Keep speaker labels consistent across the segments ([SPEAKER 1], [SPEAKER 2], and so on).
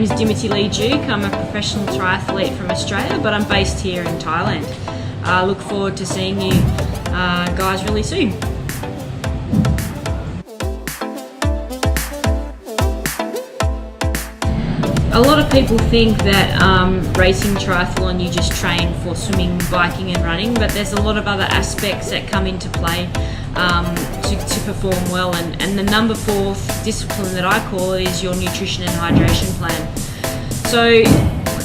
[SPEAKER 1] name is Dimity I'm a professional triathlete from Australia, but I'm based here in Thailand. I look forward to seeing you guys really soon. A lot of people think that racing triathlon, you just train for swimming, biking and running, but there's a lot of other aspects that come into play to perform well, and the number 4 discipline that I call it is your nutrition and hydration plan. So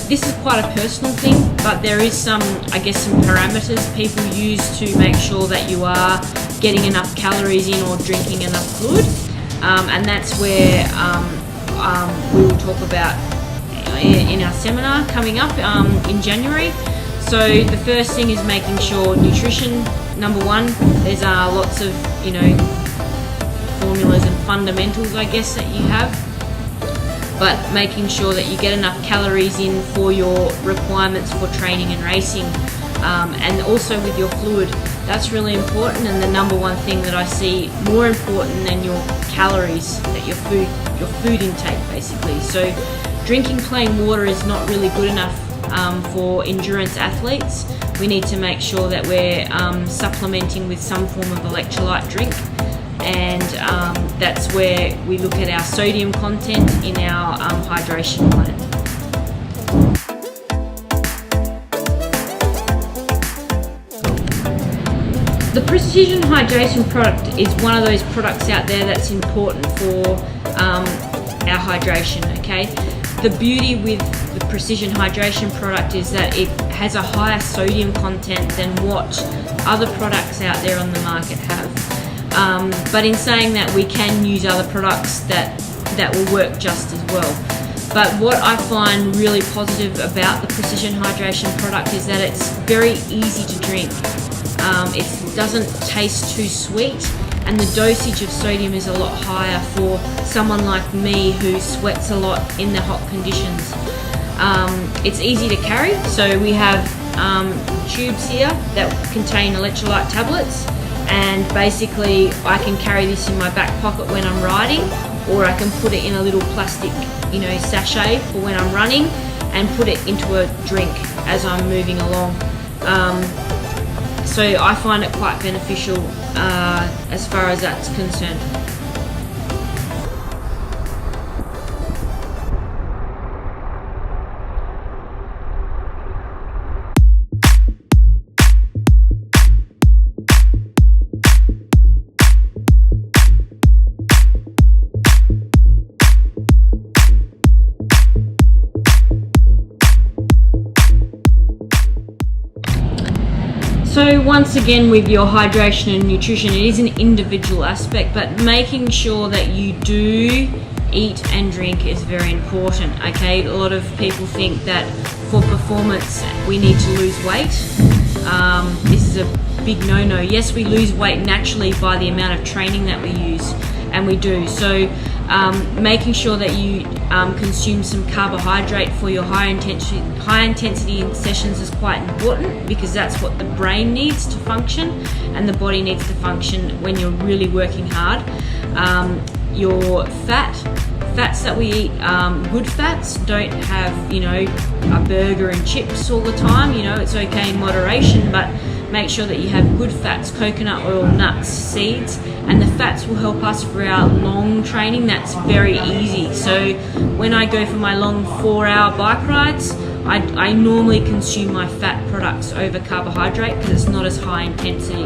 [SPEAKER 1] this is quite a personal thing, but there is some parameters people use to make sure that you are getting enough calories in or drinking enough fluid, and that's where we will talk about in our seminar coming up in January. So the first thing is making sure nutrition, number 1, there's lots of formulas and fundamentals that you have, but making sure that you get enough calories in for your requirements for training and racing, and also with your fluid, that's really important. And the number 1 thing that I see more important than your calories, that your food intake basically. So drinking plain water is not really good enough for endurance athletes. We need to make sure that we're supplementing with some form of electrolyte drink, and that's where we look at our sodium content in our hydration plan. The Precision Hydration product is one of those products out there that's important for our hydration, okay? The beauty with the Precision Hydration product is that it has a higher sodium content than what other products out there on the market have. But in saying that, we can use other products that will work just as well. But what I find really positive about the Precision Hydration product is that it's very easy to drink. It doesn't taste too sweet, and the dosage of sodium is a lot higher for someone like me who sweats a lot in the hot conditions. It's easy to carry, so we have tubes here that contain electrolyte tablets, and basically I can carry this in my back pocket when I'm riding, or I can put it in a little plastic sachet for when I'm running, and put it into a drink as I'm moving along. So I find it quite beneficial as far as that's concerned. So once again, with your hydration and nutrition, it is an individual aspect, but making sure that you do eat and drink is very important, okay? A lot of people think that for performance we need to lose weight. This is a big no-no. Yes, we lose weight naturally by the amount of training that we use, and we do. So making sure that you consume some carbohydrate for your high intensity sessions is quite important, because that's what the brain needs to function and the body needs to function when you're really working hard. Your fats that we eat, good fats, don't have a burger and chips all the time. It's okay in moderation, but make sure that you have good fats, coconut oil, nuts, seeds, and the fats will help us for our long training. That's very easy. So when I go for my long 4-hour bike rides, I normally consume my fat products over carbohydrate because it's not as high intensity.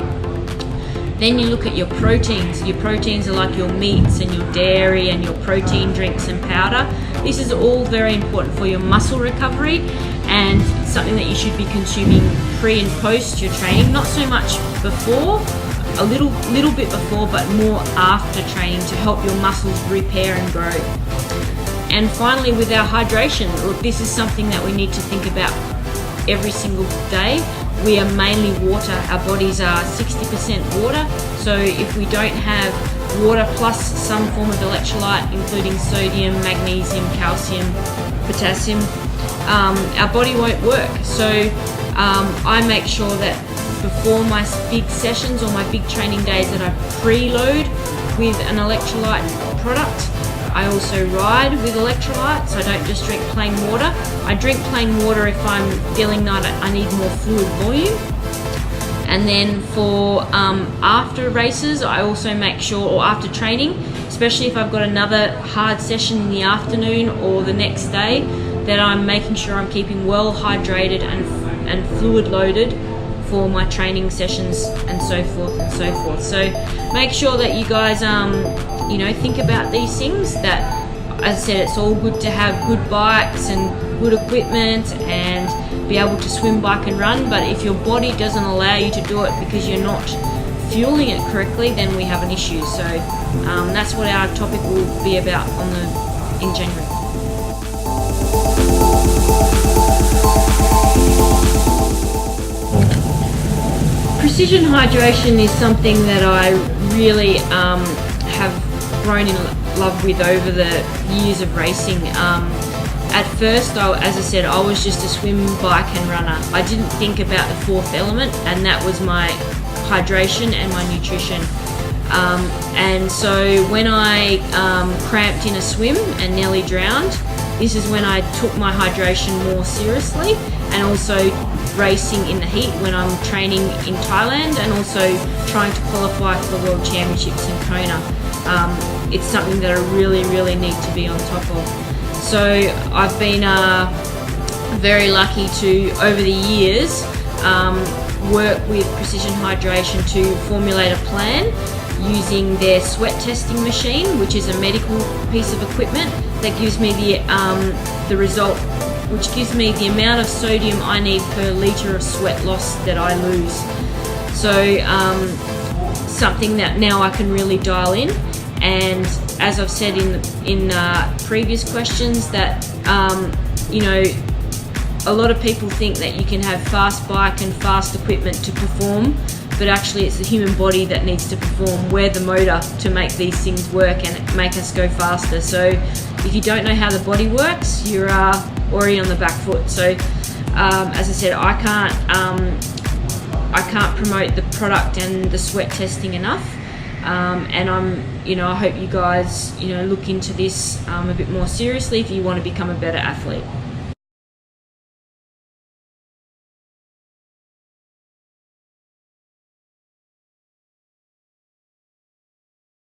[SPEAKER 1] Then you look at your proteins. Your proteins are like your meats and your dairy and your protein drinks and powder. This is all very important for your muscle recovery, and something that you should be consuming pre and post your training. Not so much before, a little bit before, but more after training to help your muscles repair and grow. And finally, with our hydration, look, this is something that we need to think about every single day. We are mainly water. Our bodies are 60% water. So if we don't have water plus some form of electrolyte, including sodium, magnesium, calcium, potassium, our body won't work. So I make sure that before my big sessions or my big training days that I preload with an electrolyte product I also ride with electrolytes. I don't just drink plain water. I drink plain water if I'm feeling that I need more fluid volume. And then for after races, I also make sure, or after training, especially if I've got another hard session in the afternoon or the next day, that I'm making sure I'm keeping well hydrated and fluid loaded for my training sessions and so forth and so forth. So make sure that you guys think about these things. That, as I said, it's all good to have good bikes and good equipment and be able to swim, bike and run, but if your body doesn't allow you to do it because you're not fueling it correctly, then we have an issue. So that's what our topic will be about in January. Precision hydration is something that I really have grown in love with over the years of racing. At first, as I said, I was just a swim, bike and runner. I didn't think about the fourth element, and that was my hydration and my nutrition. And so when I cramped in a swim and nearly drowned, this is when I took my hydration more seriously, and also racing in the heat when I'm training in Thailand and also trying to qualify for the World Championships in Kona. It's something that I really, really need to be on top of. So I've been very lucky to, over the years, work with Precision Hydration to formulate a plan using their sweat testing machine, which is a medical piece of equipment that gives me the result, which gives me the amount of sodium I need per litre of sweat loss that I lose. So something that now I can really dial in. And as I've said in previous questions, that a lot of people think that you can have fast bike and fast equipment to perform, but actually it's the human body that needs to perform. We're the motor to make these things work and make us go faster. So if you don't know how the body works, you're already on the back foot. So as I said, I can't promote the product and the sweat testing enough. And I hope you guys, look into this a bit more seriously if you want to become a better athlete.